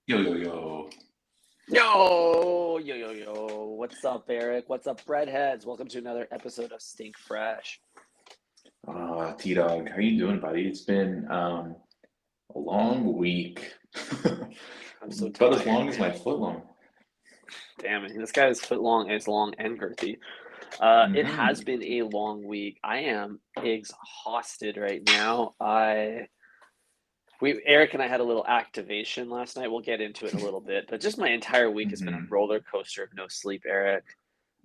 Yo, yo, yo. Yo, yo, yo, yo. What's up, Eric? What's up, breadheads? Welcome to another episode of Stink Fresh. T-Dog, how you doing, buddy? It's been a long week. I'm so About as tired, long as my man. foot long. Damn it. This guy's foot long is long and girthy. It has Mm-hmm. been a long week. I am exhausted right now. Eric and I had a little activation last night. We'll get into it in a little bit, but just my entire week has been a Mm-hmm. roller coaster of no sleep, Eric.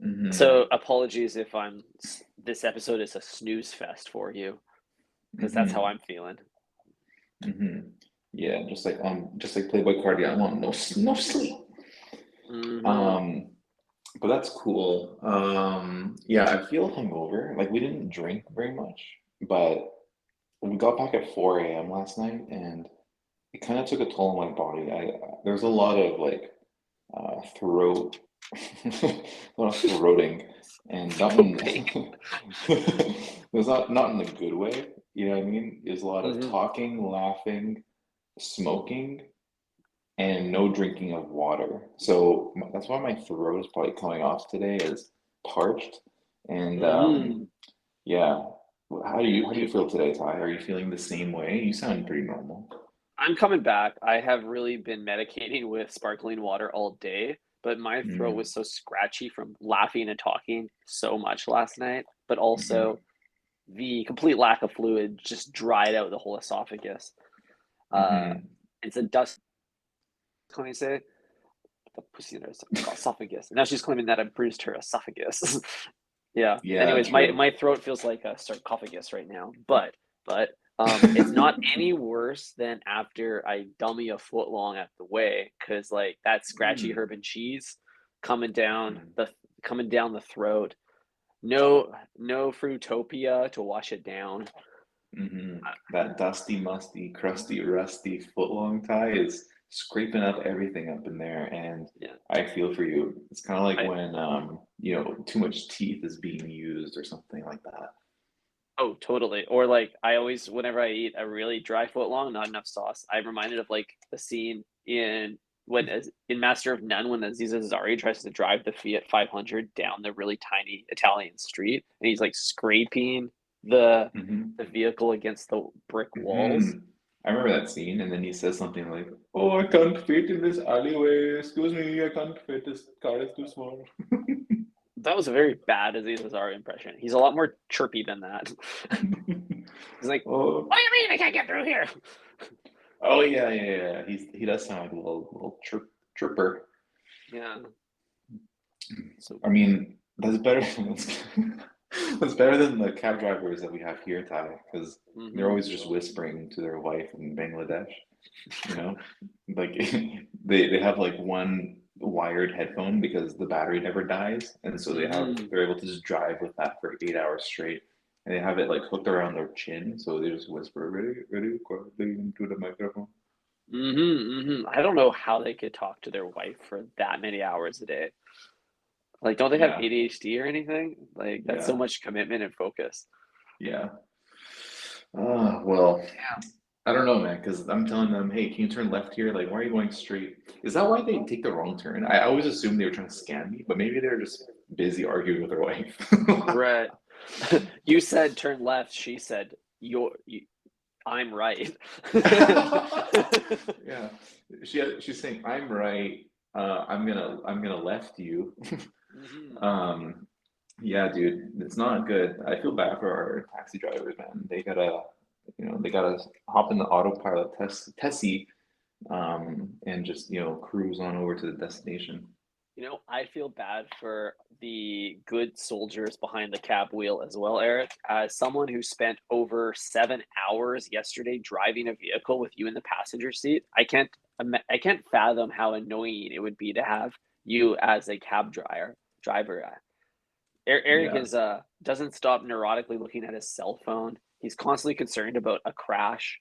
Mm-hmm. So apologies if this episode is a snooze fest for you, because that's how Mm-hmm. I'm feeling. Mm-hmm. Yeah, just like Playboy Cardi, I want no sleep. Mm-hmm. Um, but that's cool. Yeah, I feel hungover. Like we didn't drink very much, but we got back at 4 a.m. last night, and it kind of took a toll on my body. There's a lot of like throat, a lot of throating, and not in Throating. there's not in a good way. You know what I mean? There's a lot of Hmm. talking, laughing, smoking, and no drinking of water. So that's why my throat is probably coming off today as parched. And Mm. yeah, how do you feel today, Ty? Are you feeling the same way? You sound pretty normal. I'm coming back. I have really been medicating with sparkling water all day, but my throat Mm, was so scratchy from laughing and talking so much last night, but hmm also the complete lack of fluid just dried out the whole esophagus. Uh, hmm it's a dust, can I say? The pussy in her esophagus. And now she's claiming that I bruised her esophagus. Yeah. Yeah, Anyways, my true. my throat feels like a sarcophagus right now, but it's not any worse than after I dummy a foot long at the way, because like that scratchy Mm, herb and cheese coming down mhm, the coming down the throat. No Fruitopia to wash it down. That dusty, musty, crusty, rusty footlong tie is scraping up everything up in there, and Yeah. I feel for you. It's kind of like I when too much teeth is being used or something like that. Oh, totally. Or like I always, whenever I eat a really dry foot long, not enough sauce, I'm reminded of like the scene in Master of None when Aziz Ansari tries to drive the Fiat 500 down the really tiny Italian street, and he's like scraping the hmm the vehicle against the brick walls. hmm I remember that scene, and then he says something like, "Oh, I can't fit in this alleyway. Excuse me, I can't fit. This car is too small." That was a very bad Aziz Ansari impression. He's a lot more chirpy than that. He's like, Oh, "What do you mean I can't get through here?" oh yeah, yeah, yeah. He does sound like a little chirper. Yeah. So I mean, that's better. That's better than the cab drivers that we have here, Ty, because they're hmm always just whispering to their wife in Bangladesh. You know, like they have like one wired headphone because the battery never dies, and so hmm they're able to just drive with that for 8 hours straight, and they have it like hooked around their chin, so they just whisper, ready, quietly into the microphone. I don't know how they could talk to their wife for that many hours a day. Like, don't they have Yeah, ADHD or anything? Like, that's so yeah, much commitment and focus. yeah. Well, I don't know, man, because I'm telling them, hey, can you turn left here? Like, why are you going straight? Is that why they take the wrong turn? I always assumed they were trying to scam me, but maybe they're just busy arguing with their wife. Right. You said turn left. She said, I'm right. Yeah, she's saying, I'm right. I'm gonna left you. hmm Um, yeah, dude, it's not good. I feel bad for our taxi drivers, man. They gotta hop in the autopilot Tessie, and just, cruise on over to the destination. I feel bad for the good soldiers behind the cab wheel as well, Eric. As someone who spent over 7 hours yesterday driving a vehicle with you in the passenger seat, I can't fathom how annoying it would be to have you as a cab driver. Eric Yeah. is doesn't stop neurotically looking at his cell phone. He's constantly concerned about a crash.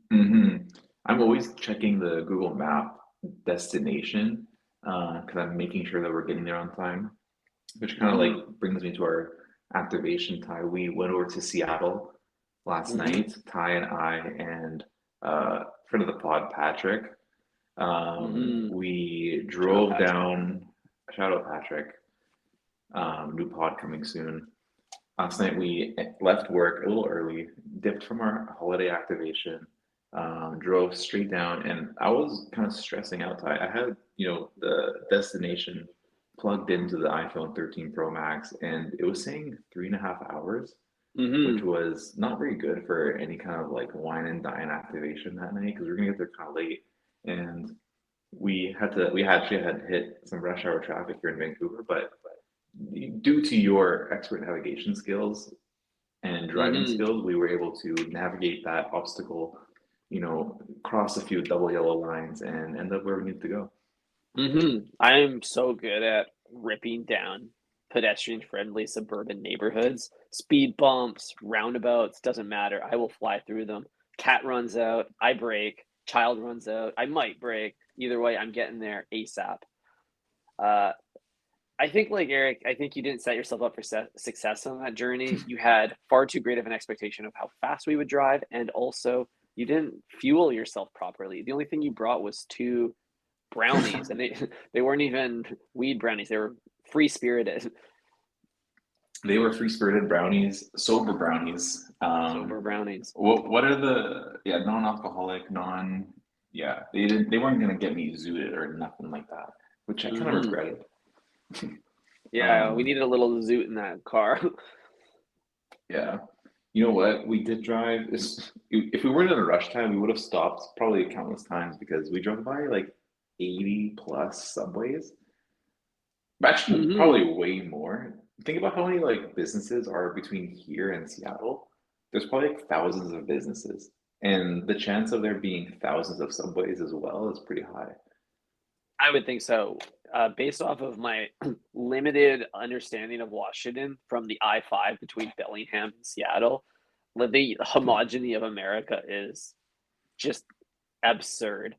hmm I'm always checking the Google Map destination because I'm making sure that we're getting there on time, which kind of like Mm-hmm. brings me to our activation, Ty. We went over to Seattle last Mm-hmm. night, Ty and I, and friend of the pod, Patrick. Mm-hmm. We Shout out drove Patrick. down, shout out Patrick, new pod coming soon. Last night we left work a little early, dipped from our holiday activation, drove straight down, and I was kind of stressing out. I had, the destination plugged into the iPhone 13 Pro Max, and it was saying 3.5 hours, which Mm-hmm. was not very good for any kind of like wine and dine activation that night because we were gonna get there kind of late, and we actually had hit some rush hour traffic here in Vancouver, but due to your expert navigation skills and driving Mm-hmm. skills, we were able to navigate that obstacle, cross a few double yellow lines and end up where we need to go. Mm-hmm. I am so good at ripping down pedestrian-friendly suburban neighborhoods. Speed bumps, roundabouts, doesn't matter. I will fly through them. Cat runs out, I brake. Child runs out, I might brake. Either way, I'm getting there ASAP. Uh, I think, like Eric, I think you didn't set yourself up for success on that journey. You had far too great of an expectation of how fast we would drive, and also you didn't fuel yourself properly. The only thing you brought was two brownies, and they they weren't even weed brownies. They were free spirited, They were free-spirited brownies, sober brownies. sober brownies. What are the non-alcoholic, yeah, they weren't gonna get me zooted or nothing like that, which I kind of Hmm. regretted. Yeah, we Um, needed a little zoot in that car. yeah. You know what? We did drive. If we weren't in a rush time, we would have stopped probably countless times because we drove by like 80 plus subways. Actually, Hmm. probably way more. Think about how many like businesses are between here and Seattle. There's probably like thousands of businesses, and the chance of there being thousands of subways as well is pretty high. I would think so. Based off of my limited understanding of Washington from the I-5 between Bellingham and Seattle, the homogeny of America is just absurd.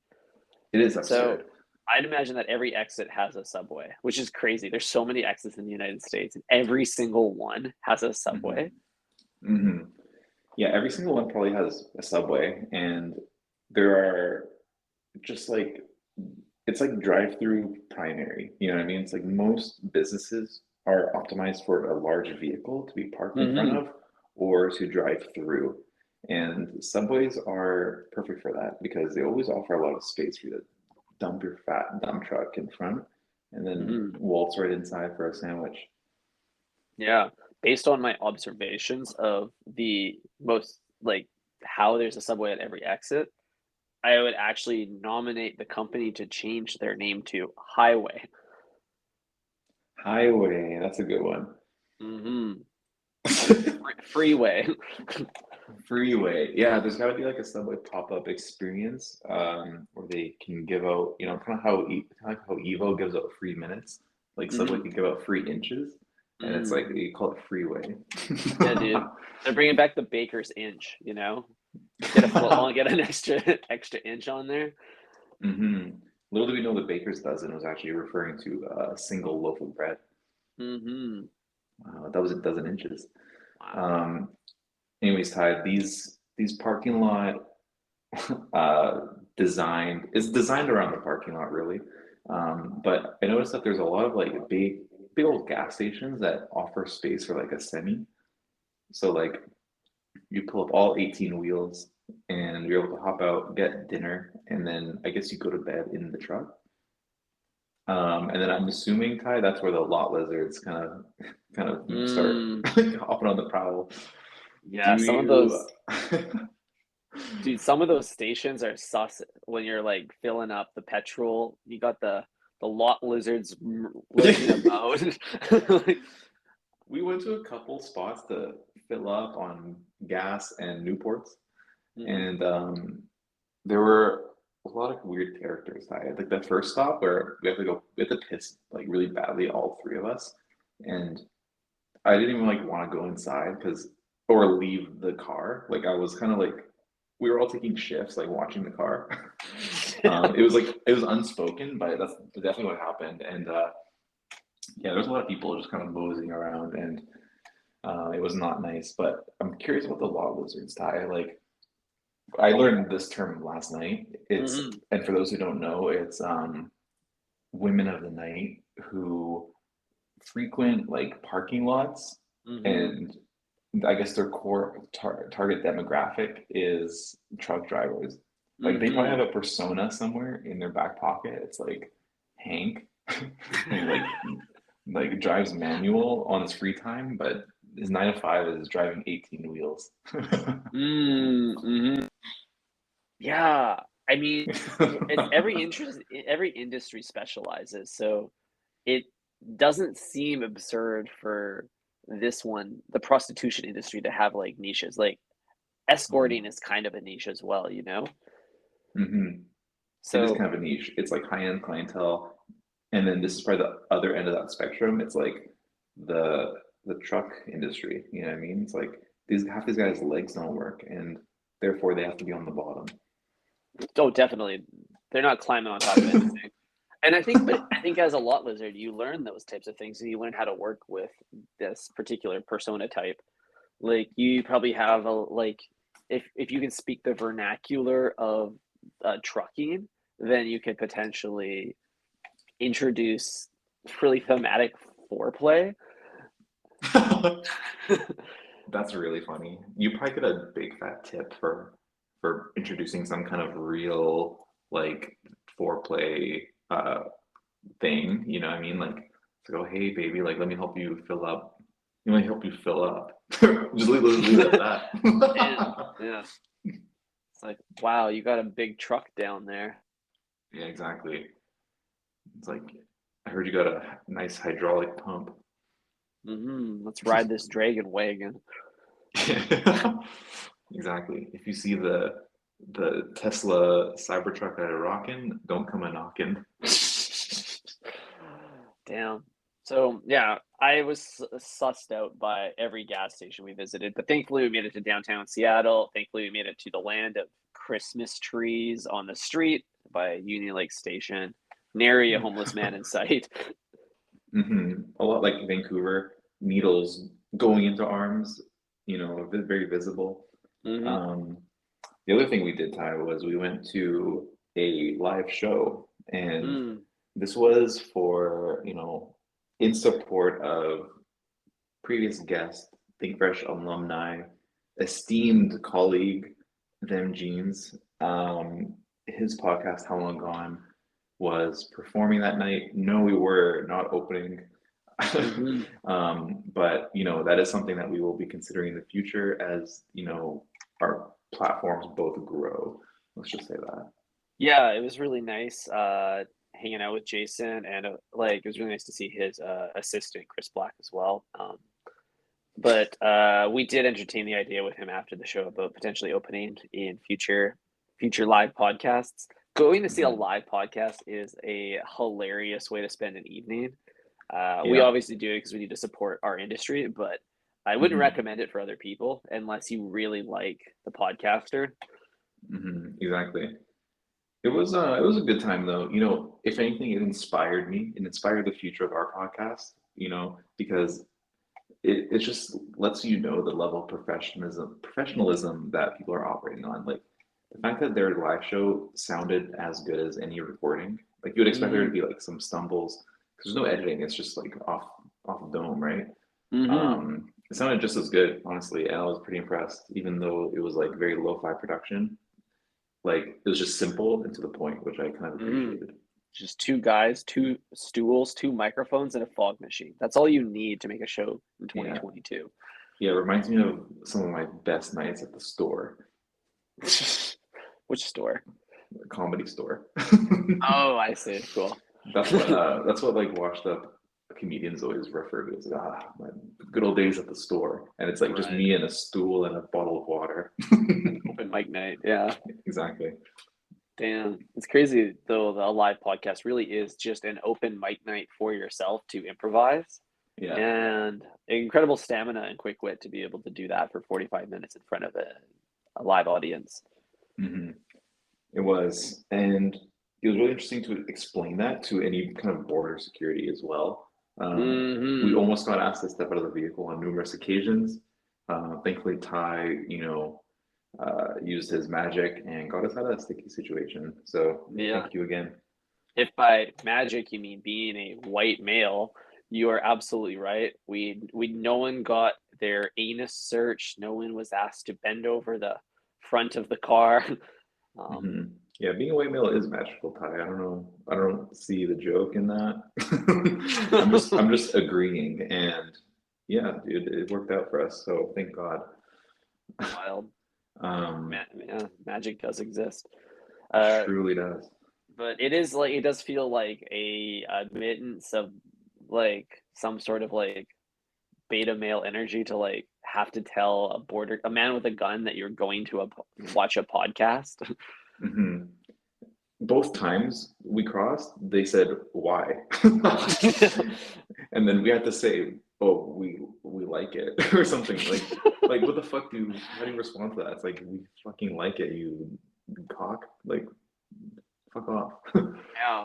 It is So absurd. I'd imagine that every exit has a subway, which is crazy. There's so many exits in the United States, and every single one has a Hmm. subway. Hmm. Yeah, every single one probably has a subway, and there are just like it's like drive-through primary. You know what I mean? It's like most businesses are optimized for a large vehicle to be parked in front Hmm. of or to drive through. And subways are perfect for that because they always offer a lot of space for you to dump your fat dump truck in front and then Hmm. waltz right inside for a sandwich. Yeah, based on my observations of the most like how there's a subway at every exit, I would actually nominate the company to change their name to Highway. Highway, that's a good one. Hmm. Like freeway. Freeway. Yeah, there's got to be like a Subway pop-up experience where they can give out, kind of kind of like how Evo gives out free minutes, like Subway Hmm. can give out free inches, and it's Mm. like you call it Freeway. Yeah, dude. They're bringing back the baker's inch, you know? Get a foot long, get an extra inch on there. Hmm. Little do we know the baker's dozen was actually referring to a single loaf of bread. Hmm. That was a dozen inches. Wow. Um, anyways, Ty, these parking lot uh, designed it's designed around the parking lot really, but I noticed that there's a lot of like big old gas stations that offer space for like a semi, so like you pull up all 18 wheels and you're able to hop out, get dinner, and then I guess you go to bed in the truck. And then I'm assuming, Ty, that's where the lot lizards kind of start Mm. hopping on the prowl. Do Yeah, some of you those, dude, some of those stations are sus when you're like filling up the petrol. You got the lot lizards lurking about. Like, We went to a couple spots to fill up on gas and Newports, mhm. and there were a lot of weird characters. I had like the first stop where we have to piss like really badly, all three of us, and I didn't even like want to go inside because or leave the car. Like I was kind of like we were all taking shifts, like watching the car. It was like it was unspoken, but that's definitely what happened, and yeah, there's a lot of people just kind of moseying around, and it was not nice. But I'm curious about the law lizards, Ty. Like, I learned this term last night. It's Hmm. and for those who don't know, it's women of the night who frequent like parking lots, Hmm. and I guess their core target demographic is truck drivers. Like they probably Hmm. have a persona somewhere in their back pocket. It's like Hank, who like drives manual on his free time, but his 9 to 5 is driving 18 wheels. Mm-hmm. Yeah, I mean, it's every interest, every industry specializes, so it doesn't seem absurd for this one, the prostitution industry, to have like niches. Like escorting Mm. is kind of a niche as well, you know? Hmm. It is So, kind of a niche. It's like high-end clientele, and then this is probably the other end of that spectrum. It's like the the truck industry. You know what I mean? It's like these half these guys' legs don't work, and therefore they have to be on the bottom. oh, definitely, they're not climbing on top of anything. And I think, but I think as a lot lizard, you learn those types of things, and you learn how to work with this particular persona type. Like you probably have a like if you can speak the vernacular of trucking, then you could potentially introduce really thematic foreplay. That's really funny. You probably get a big fat tip for introducing some kind of real like foreplay thing. You know what I mean? Like to go, hey baby, like let me help you fill up. Let me help you fill up. Just leave it at Damn, that. yeah. It's like, wow, you got a big truck down there. Yeah, exactly. It's like I heard you got a nice hydraulic pump. Let's ride this dragon wagon. Exactly. If you see the Tesla Cybertruck that are rocking, don't come a knocking. Damn. So yeah, I was sussed out by every gas station we visited, but thankfully we made it to downtown Seattle. Thankfully we made it to the land of Christmas trees on the street by Union Lake Station. Nary a homeless man in sight. A lot like Vancouver, needles going into arms, very visible. Hmm. Um, the other thing we did, Ty, was we went to a live show, and Mm. this was for, in support of previous guest, Think Fresh alumni, esteemed colleague, Them Jeans. His podcast, How Long Gone, was performing that night. No, we were not opening. Hmm. But that is something that we will be considering in the future as our platforms both grow. Let's just say that. Yeah, it was really nice hanging out with Jason, and like it was really nice to see his assistant Chris Black as well. But we did entertain the idea with him after the show about potentially opening in future live podcasts. Going to see a Mhm. live podcast is a hilarious way to spend an evening. We Yeah. obviously do it because we need to support our industry, but I wouldn't Hmm. recommend it for other people unless you really like the podcaster. Exactly. It was a good time though. If anything, it inspired me. It inspired the future of our podcast, because it just lets you know the level of professionalism that people are operating on. Like the fact that their live show sounded as good as any recording. Like you would expect there to Mm-hmm. be like some stumbles because there's no editing. It's just like off dome, right? Mm-hmm. It sounded just as good, honestly, and I was pretty impressed, even though it was like very lo-fi production. Like it was just simple and to the point, which I kind of Mm-hmm. appreciated. Just two guys, two stools, two microphones, and a fog machine. That's all you need to make a show in Yeah. 2022. Yeah, it reminds me of some of my best nights at the store, Which store? the comedy store. Oh, I see. Cool. That's what like washed up comedians always refer to as my good old days at the store. And it's like just Right. me and a stool and a bottle of water. Open mic night. Yeah. Exactly. Damn. It's crazy though. The live podcast really is just an open mic night for yourself to improvise Yeah. and incredible stamina and quick wit to be able to do that for 45 minutes in front of a live audience. Hmm. It was. And it was really interesting to explain that to any kind of border security as well. We Hmm. almost got asked to step out of the vehicle on numerous occasions. Thankfully, Ty, used his magic and got us out of a sticky situation. So Yeah. thank you again. If by magic you mean being a white male, you are absolutely right. No one got their anus searched. No one was asked to bend over the front of the car. Um, Hmm. Yeah, being a white male is magical, Ty. I don't know. I don't see the joke in that. I'm just agreeing, and yeah, dude, it worked out for us. So thank God. wild. Um, Yeah, magic does exist. Uh, truly does. but it is like it does feel like a admittance of like some sort of like beta male energy to like have to tell a man with a gun that you're going to watch a podcast. Hmm. Both times we crossed, they said why, and then we had to say, "Oh, we like it" or something like what the fuck do how do you respond to that? It's like we fucking like it, you cock. Like fuck off. Yeah,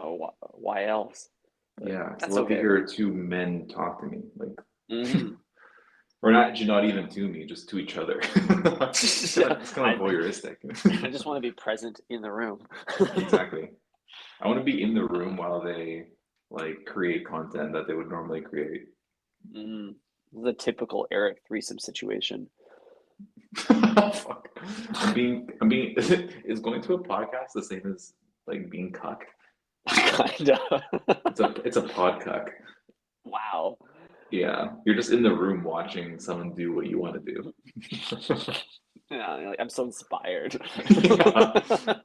why else? But Yeah, I that's love to okay. hear two men talk to me, like, Hmm. or not even to me, just to each other. Yeah, It's kind of voyeuristic. I just want to be present in the room. Exactly. I want to be in the room while they like create content that they would normally create. Mm, the typical Eric threesome situation. Fuck. I'm being, is going to a podcast the same as like being cucked? Kind of. It's a podcuck. Wow. Yeah. You're just in the room watching someone do what you want to do. Yeah, like, I'm so inspired. Yeah.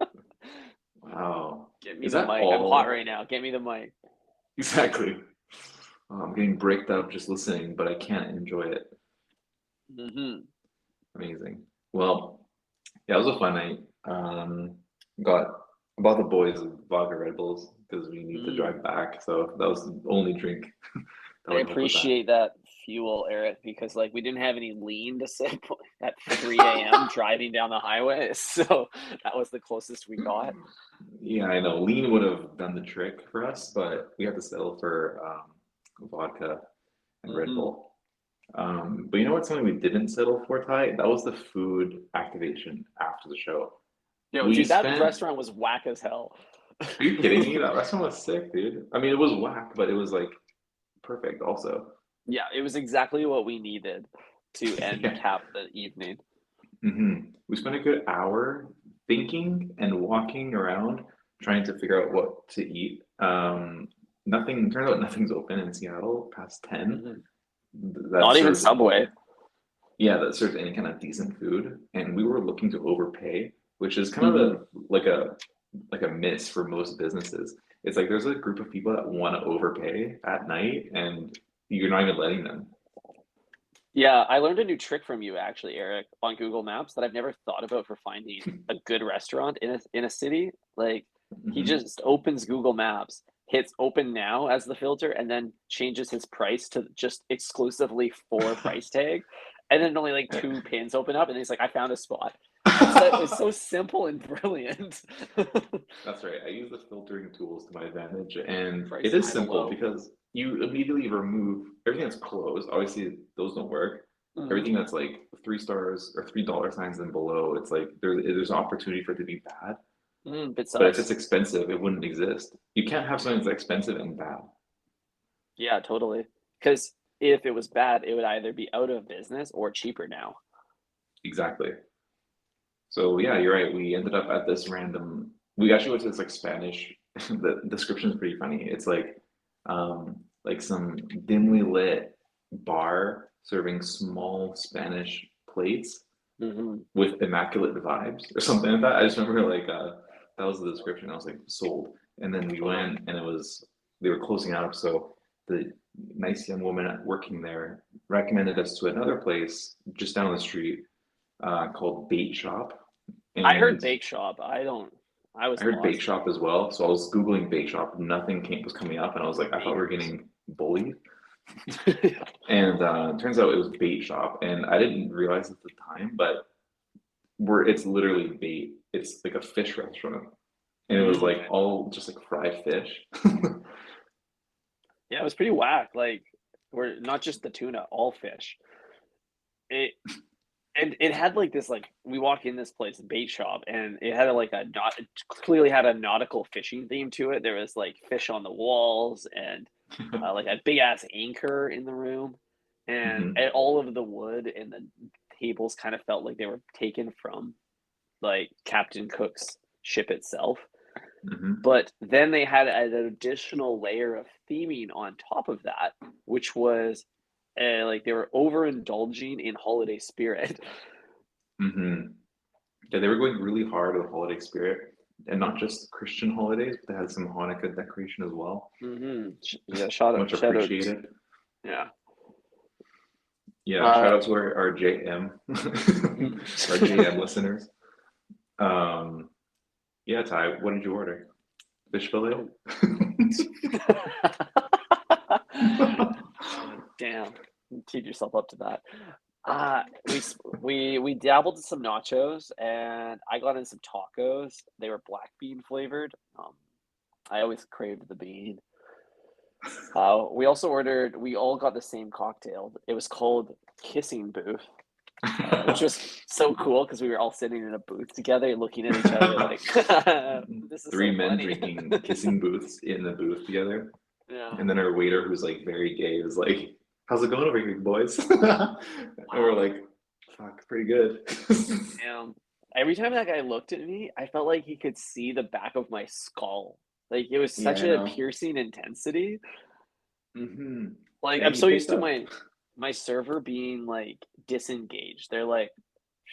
Wow. Get me Is the that mic. I'm hot all? right now. Get me the mic. Exactly. I'm getting bricked up just listening, but I can't enjoy it. Hmm. Amazing. Well, yeah, it was a fun night. Got bought the boys vodka Red Bulls because we need to Mm. drive back. So that was the only drink that I would help with that. appreciate that fuel, Eric, because like we didn't have any lean to sip at 3 a.m. driving down the highway, so that was the closest we got. Yeah, I know. Lean would have done the trick for us, but we had to settle for vodka and Red Hmm. Bull. But you know what's something we didn't settle for, Ty? That was the food activation after the show. Yo, We dude, that spent, restaurant was whack as hell. are you kidding me? That restaurant was sick, dude. I mean, it was whack, but it was like perfect also. Yeah, it was exactly what we needed to end Yeah. cap the evening. We spent a good hour thinking and walking around trying to figure out what to eat. Turns out nothing's open in Seattle past 10 Hmm. that Not even serves, Subway. yeah, that serves any kind of decent food. And we were looking to overpay, which is kind of Hmm. like a miss for most businesses. It's like there's a group of people that want to overpay at night and you're not even letting them. Yeah, I learned a new trick from you actually, Eric, on Google Maps that I've never thought about for finding a good restaurant in a city. Like he Hmm. just opens Google Maps, hits open now as the filter, and then changes his price to just exclusively for price tag. And then only like two pins open up, and he's like, I found a spot. It's so simple and brilliant. That's right. I use the filtering tools to my advantage, and it Price is high to simple low. because you immediately remove everything that's closed. Obviously, those don't work. Mhm. Everything that's like 3 stars or $3 and below, it's like there's an opportunity for it to be bad. Bit But if sus. it's expensive, it wouldn't exist. You can't have something that's expensive and bad. Yeah, totally. Because if it was bad, it would either be out of business or cheaper now. Exactly. So yeah, you're right. We ended up at this random. We actually went to this like Spanish. The description is pretty funny. It's like some dimly lit bar serving small Spanish plates Hmm. with immaculate vibes or something like that. I just remember like that was the description. I was like sold. And then we Totally. went and it was they were closing out. So the nice young woman working there recommended us to another place just down the street called Bait Shop. I heard And bake shop. I don't. I I was heard Bake lost. Shop as well. So I was Googling Bake Shop. Nothing was coming up. And I was like, I thought we were Bakers. getting bullied. And it turns out it was Bait Shop. And I didn't realize at the time, but it's literally bait. It's like a fish restaurant. And it was Mm. like all just like fried fish. Yeah, it was pretty whack. Like, we're not just the tuna, all fish. It And it had like this like we walk in this place bait shop and it had like a not clearly had a nautical fishing theme to it. There was like fish on the walls and like a big ass anchor in the room, Hmm. and all of the wood and the tables kind of felt like they were taken from like Captain Cook's ship itself. Hmm. But then they had an additional layer of theming on top of that, which was like they were overindulging in holiday spirit. Hmm. Yeah, they were going really hard on holiday spirit, and not just Christian holidays, but they had some Hanukkah decoration as well. Yeah, Much shout out. appreciated. Yeah. Yeah, Uh, shout out to our JM, mhm. our JM listeners. Um, yeah, Ty, what did you order? Fish fillet? Damn, teed yourself up to that. We dabbled in some nachos, and I got in some tacos. They were black bean flavored. I always craved the bean. We also ordered. We all got the same cocktail. It was called Kissing Booth, which was so cool because we were all sitting in a booth together, looking at each other like, "This is Three so men funny." drinking kissing booths in the booth together. Yeah. And then our waiter, who's like very gay, was like, "How's it going over here, boys?" And we're Wow. like, "Fuck, pretty good." Damn. Every time that guy looked at me, I felt like he could see the back of my skull. Like it was Yeah, such I a know. piercing intensity. Hmm. Like And I'm he so used picked to up. my server being like disengaged. They're like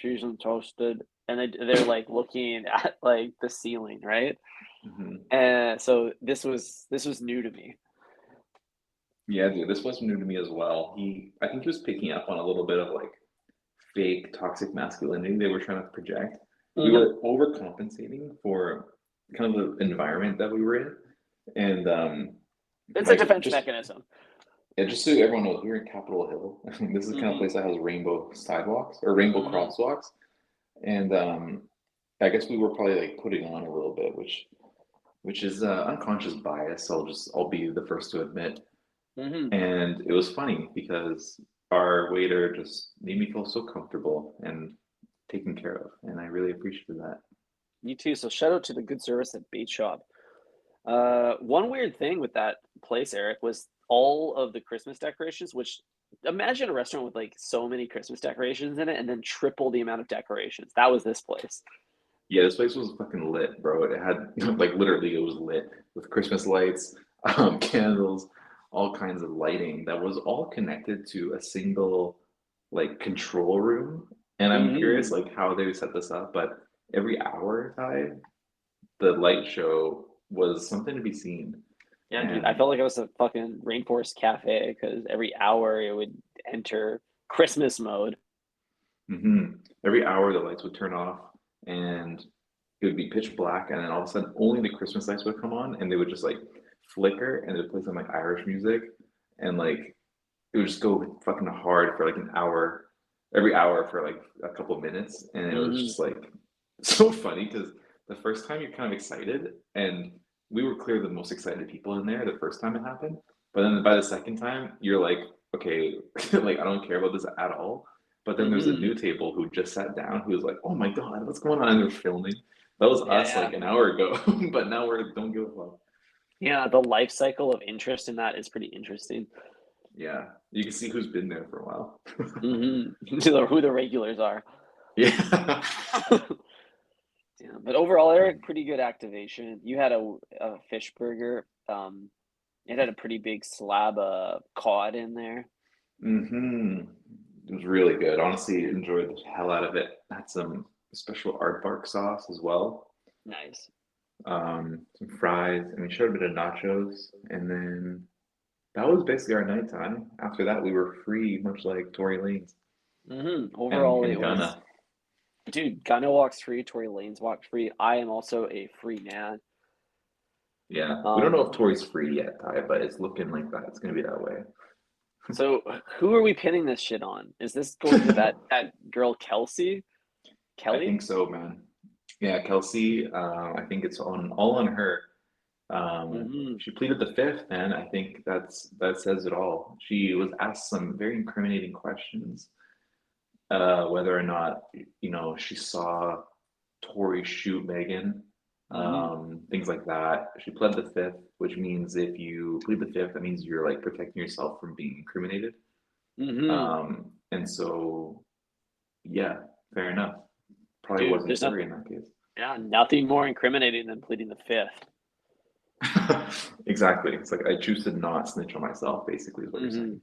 seasoned toasted, and they're like looking at like the ceiling, right? Hmm. And so this was new to me. Yeah, dude, this was new to me as well. I think he was picking up on a little bit of like fake toxic masculinity they were trying to project. We Hmm. were overcompensating for kind of the environment that we were in, and It's a like defense just mechanism. yeah, just so everyone knows, we're in Capitol Hill. This is the kind of Hmm. place that has rainbow sidewalks or rainbow Hmm. crosswalks, and I guess we were probably like putting on a little bit, which is unconscious bias. I'll be the first to admit. Hmm. And it was funny because our waiter just made me feel so comfortable and taken care of, and I really appreciated that. Me too. So shout out to the good service at Bait Shop. One weird thing with that place, Eric, was all of the Christmas decorations, which imagine a restaurant with like so many Christmas decorations in it and then triple the amount of decorations. That was this place. Yeah, this place was fucking lit, bro. It had like literally it was lit with Christmas lights, candles, all kinds of lighting that was all connected to a single like control room. And I'm curious Hmm. like how they set this up, but every hour, Ty, the light show was something to be seen. Yeah, dude, I And felt like I was a fucking rainforest cafe because every hour it would enter Christmas mode. every hour the lights would turn off and it would be pitch black, and then all of a sudden only the Christmas lights would come on, and they would just like flicker, and they'd play some like Irish music, and like it would just go fucking hard for like an hour, every hour for like a couple minutes, and it was Hmm. just like so funny because the first time you're kind of excited, and we were clearly the most excited people in there the first time it happened, but then by the second time you're like, okay, like I don't care about this at all. But then there's a Hmm. new table who just sat down who was like, oh my god, what's going on? And they're filming. That was Yeah, us yeah. like an hour ago, but now we're don't give a fuck. Yeah, the life cycle of interest in that is pretty interesting. Yeah, you can see who's been there for a while. Hmm. Who the regulars are. Yeah. Yeah, but overall, Eric, pretty good activation. You had a fish burger. It had a pretty big slab of cod in there. Hmm. It was really good. Honestly, enjoyed the hell out of it. Had some special aardvark sauce as well. Nice. Some fries, and we shared a bit of nachos, and then that was basically our nighttime. After that, we were free, much like Tory Lanez Overall, it and was, Ghana. dude, Gunna walks free, Tory Lane's walked free. I am also a free man. Yeah, we don't know if Um, Tory's free yet, Ty, but it's looking like that. It's gonna be that way. so who are we pinning this shit on? Is this going to that girl Kelsey? I Kelly? think so, man. Yeah, Kelsey. I think it's on all on her. Hmm. She pleaded the fifth, man. I think that says it all. She was asked some very incriminating questions, whether or not, she saw Tory shoot Megan, Mm-hmm. things like that. She pled the fifth, which means if you plead the fifth, that means you're like protecting yourself from being incriminated. Mm-hmm. And so, yeah, fair enough. Probably Dude, wasn't there's not Tory in that case. yeah, nothing more incriminating than pleading the fifth. Exactly. It's like I choose to not snitch on myself, basically, is what you're Mm-hmm. saying.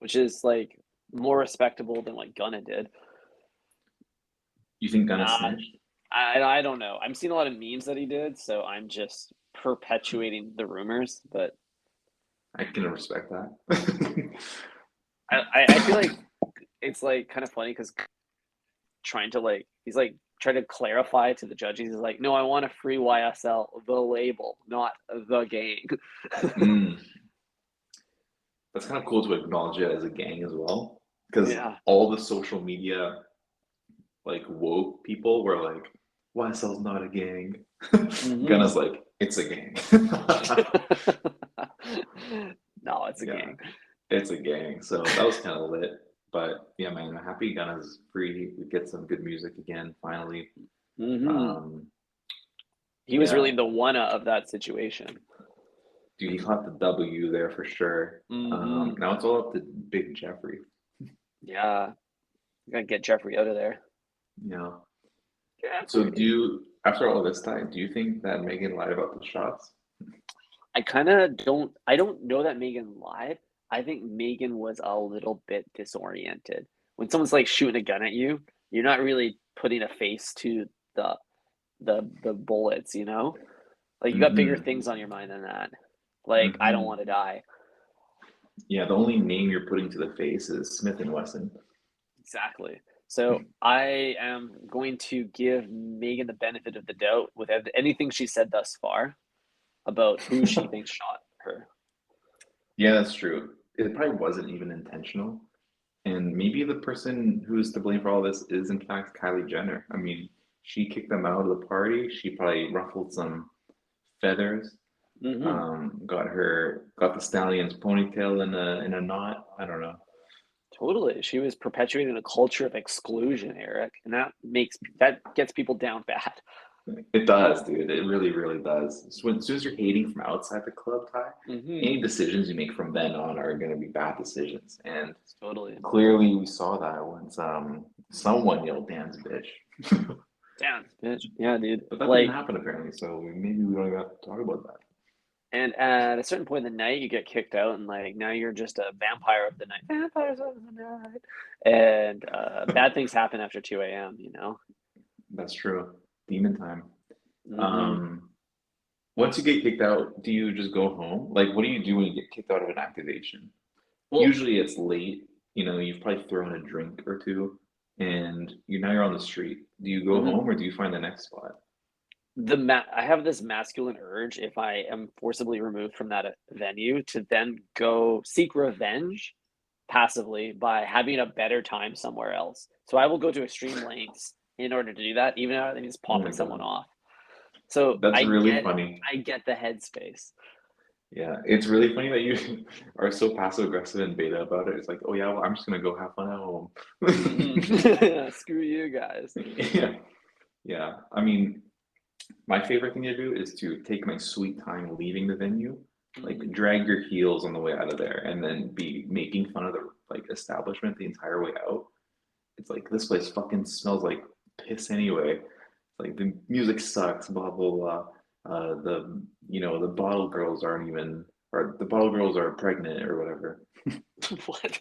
Which is like more respectable than what Gunna did. You think Gunna Uh, snitched? I don't know. I'm seeing a lot of memes that he did, so I'm just perpetuating the rumors. But I can respect that. I feel like it's like kind of funny because trying to like he's like trying to clarify to the judges. He's like, no, I want a free YSL, the label, not the gang. Mm, that's kind of cool to acknowledge it as a gang as well, because Yeah. all the social media like woke people were like, YSL's not a gang. Hmm. Gunna's like, it's a gang. No, it's a Yeah, gang. it's a gang. So that was kind of lit. But yeah, man, I'm happy Gunna's free. We get some good music again, finally. Hmm. Um, He was yeah, really the one of that situation. dude, he caught the W there for sure. Hmm. Now it's all up to Big Jeffrey. Yeah, gotta get Jeffrey out of there. You know. So do Jeffrey. you, after all this time, do you think that Megan lied about the shots? I kind of don't. I don't know that Megan lied. I think Megan was a little bit disoriented. When someone's like shooting a gun at you, you're not really putting a face to the the bullets. You know, like you got bigger Mm-hmm. things on your mind than that. Like I don't Mm-hmm. want to die. Yeah, the only name you're putting to the face is Smith and Wesson. Exactly. So I am going to give Megan the benefit of the doubt with anything she said thus far about who she thinks shot her. Yeah, that's true. It probably wasn't even intentional. And maybe the person who's to blame for all this is, in fact, Kylie Jenner. I mean, she kicked them out of the party. She probably ruffled some feathers, Hmm. got the stallion's ponytail in a knot. I don't know. Totally. She was perpetuating a culture of exclusion, Eric, and that gets people down bad. It does, dude. It really, really does. So as soon as you're hating from outside the club, Ty, Hmm. any decisions you make from then on are going to be bad decisions. And Totally. clearly, we saw that once someone yelled "Dan's bitch," Damn, bitch. Yeah, dude. but that didn't Like, happen apparently. So maybe we don't even have to talk about that. and at a certain point in the night, you get kicked out, and like now you're just a vampire of the night. Vampires of the night. And bad things happen after 2 a.m., you know? That's true. Demon time. Hmm. Um, Once you get kicked out, do you just go home? Like, what do you do when you get kicked out of an activation? Well, Usually it's late. You've probably thrown a drink or two, and you're on the street. Do you go mhm. home or do you find the next spot? I have this masculine urge if I am forcibly removed from that venue to then go seek revenge passively by having a better time somewhere else. So I will go to extreme lengths in order to do that, even if it's Oh my popping someone God, off. So that's really funny. I get the headspace. Yeah, it's really funny that you are so passive aggressive and beta about it. It's like, oh yeah, well, I'm just gonna go have fun at home. Screw you guys. Yeah, yeah. I mean, my favorite thing to do is to take my sweet time leaving the venue, like Mhm. drag your heels on the way out of there, and then be making fun of the like establishment the entire way out. It's like this place fucking smells like piss anyway. It's like the music sucks, blah blah blah. The bottle girls aren't even, or the bottle girls are pregnant or whatever. What?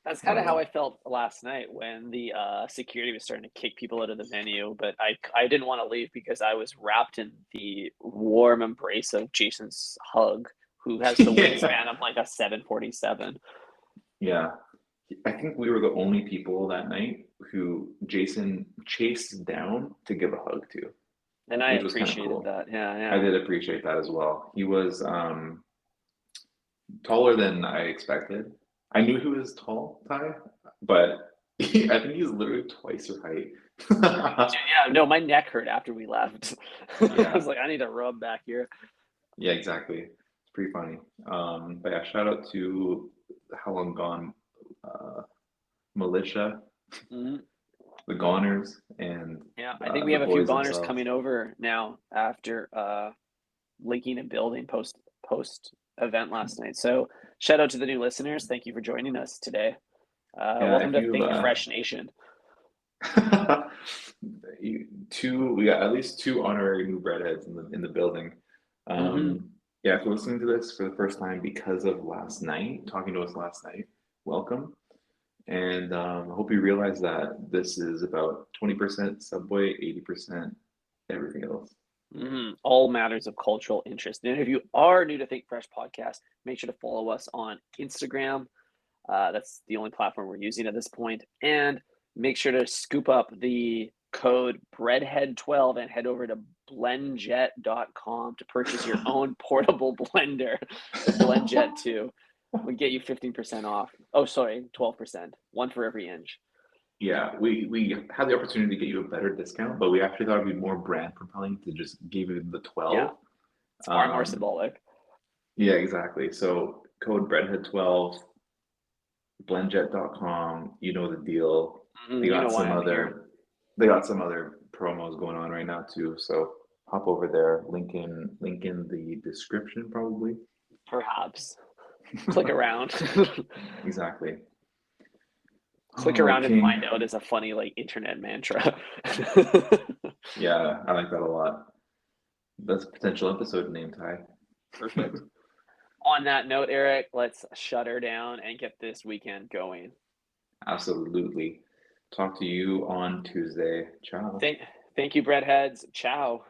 That's I kind of don't how know. I felt last night when the security was starting to kick people out of the venue, but I didn't want to leave because I was wrapped in the warm embrace of Jason's hug, who has the Yeah, wingspan of like a 747. yeah. I think we were the only people that night who Jason chased down to give a hug to, And I which was kind of appreciated cool. that. Yeah, I yeah. did appreciate that as well. He was taller than I expected. I knew he was tall, Ty, but I think he's literally twice your height. Yeah, no, my neck hurt after we left. I Yeah, was like, I need to rub back here. yeah, exactly. It's pretty funny. But yeah, shout out to How Long Gone. Uh, militia, Mhm. the goners, and Yeah, I think we the have a few boys goners themselves. coming over now after linking a building post event last night. So shout out to the new listeners. Thank you for joining us today. Yeah, Welcome if to you Think Fresh Nation. we got at least two honorary new breadheads in the building. Hmm. Yeah, if you're listening to this for the first time because of last night, talking to us last night, welcome. And I hope you realize that this is about 20% Subway, 80% everything else. All matters of cultural interest. And if you are new to Think Fresh podcast, make sure to follow us on Instagram. That's the only platform we're using at this point. And make sure to scoop up the code breadhead12 and head over to blendjet.com to purchase your own portable blender, the BlendJet 2. We'll get you 15% off. Oh, sorry, 12%. One for every inch. Yeah, we had the opportunity to get you a better discount, but we actually thought it'd be more brand propelling to just give you the Yeah, 12. it's far more Um, symbolic. yeah, exactly. So code breadhead12, blendjet.com, you know the deal. They You know got why some I'm here. other they got some other promos going on right now too. So hop over there, link in the description probably. Perhaps. Click around. Exactly. Click Oh, around and King. find out is a funny like internet mantra. Yeah, I like that a lot. That's a potential episode name, Ty. Perfect. On that note, Eric, let's shut her down and get this weekend going. Absolutely. Talk to you on Tuesday. Ciao. Thank, thank you, breadheads. Ciao.